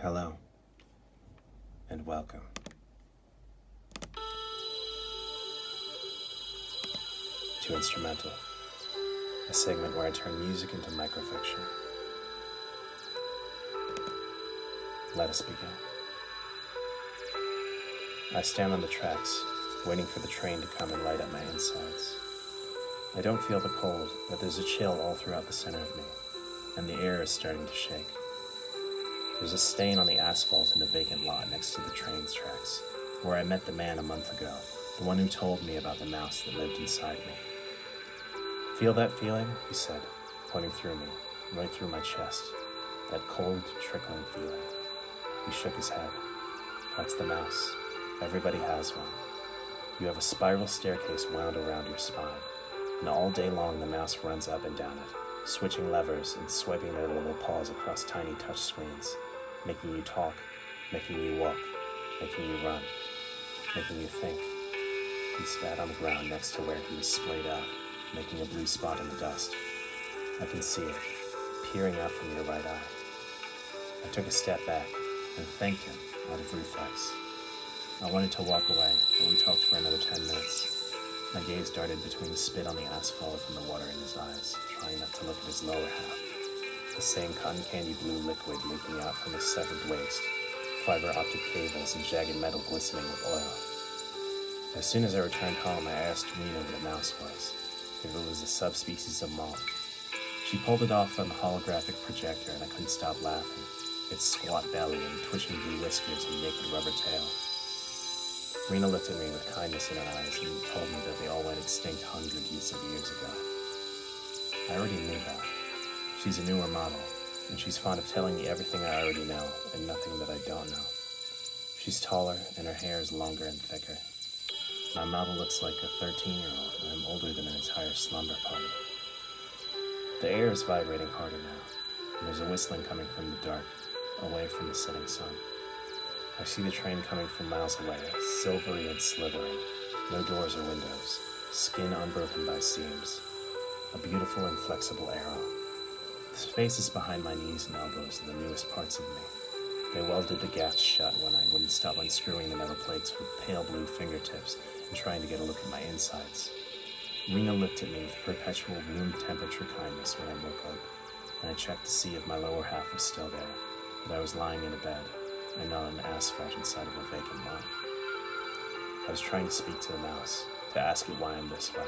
Hello, and welcome to Instrumental, a segment where I turn music into microfiction. Let us begin. I stand on the tracks, waiting for the train to come and light up my insides. I don't feel the cold, but there's a chill all throughout the center of me, and the air is starting to shake. There's a stain on the asphalt in the vacant lot next to the train's tracks, where I met the man a month ago, the one who told me about the mouse that lived inside me. Feel that feeling? He said, pointing through me, right through my chest. That cold, trickling feeling. He shook his head. That's the mouse. Everybody has one. You have a spiral staircase wound around your spine, and all day long the mouse runs up and down it, switching levers and swiping their little paws across tiny touch screens, making you talk, making you walk, making you run, making you think. He spat on the ground next to where he was splayed out, making a blue spot in the dust. I can see it, peering out from your right eye. I took a step back and thanked him out of reflex. I wanted to walk away, but we talked for another 10 minutes. My gaze darted between the spit on the asphalt and the water in his eyes, trying not to look at his lower half. The same cotton candy blue liquid leaking out from his severed waist, fiber optic cables and jagged metal glistening with oil. As soon as I returned home, I asked Rena what a mouse was, if it was a subspecies of moth. She pulled it off on the holographic projector and I couldn't stop laughing, its squat belly and twitching blue whiskers and naked rubber tail. Rena looked at me with kindness in her eyes and told me that they all went extinct hundreds of years ago. I already knew that. She's a newer model, and she's fond of telling me everything I already know and nothing that I don't know. She's taller and her hair is longer and thicker. My model looks like a 13-year-old, and I'm older than an entire slumber party. The air is vibrating harder now, and there's a whistling coming from the dark, away from the setting sun. I see the train coming from miles away, silvery and slithering, no doors or windows, skin unbroken by seams. A beautiful and flexible arrow. The spaces behind my knees and elbows are the newest parts of me. They welded the gaps shut when I wouldn't stop unscrewing the metal plates with pale blue fingertips and trying to get a look at my insides. Rena looked at me with perpetual room temperature kindness when I woke up, and I checked to see if my lower half was still there, but I was lying in a bed and not on asphalt inside of a vacant lot. I was trying to speak to the mouse, to ask it why I'm this way,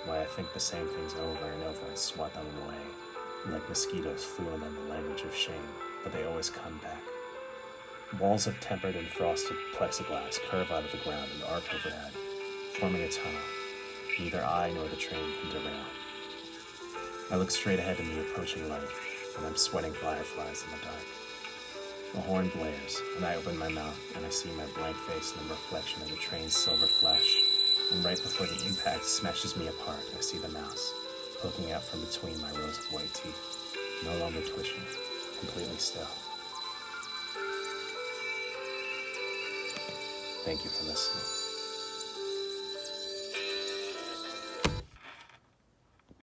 why I think the same things over and over and swat them away, like mosquitoes fluent in the language of shame, but they always come back. Walls of tempered and frosted plexiglass curve out of the ground and arc overhead, forming a tunnel. Neither I nor the train can derail. I look straight ahead in the approaching light, and I'm sweating fireflies in the dark. The horn blares, and I open my mouth, and I see my blank face in the reflection of the train's silver flash, and right before the impact smashes me apart, I see the mouse, poking out from between my rows of white teeth, no longer twitching, completely still. Thank you for listening.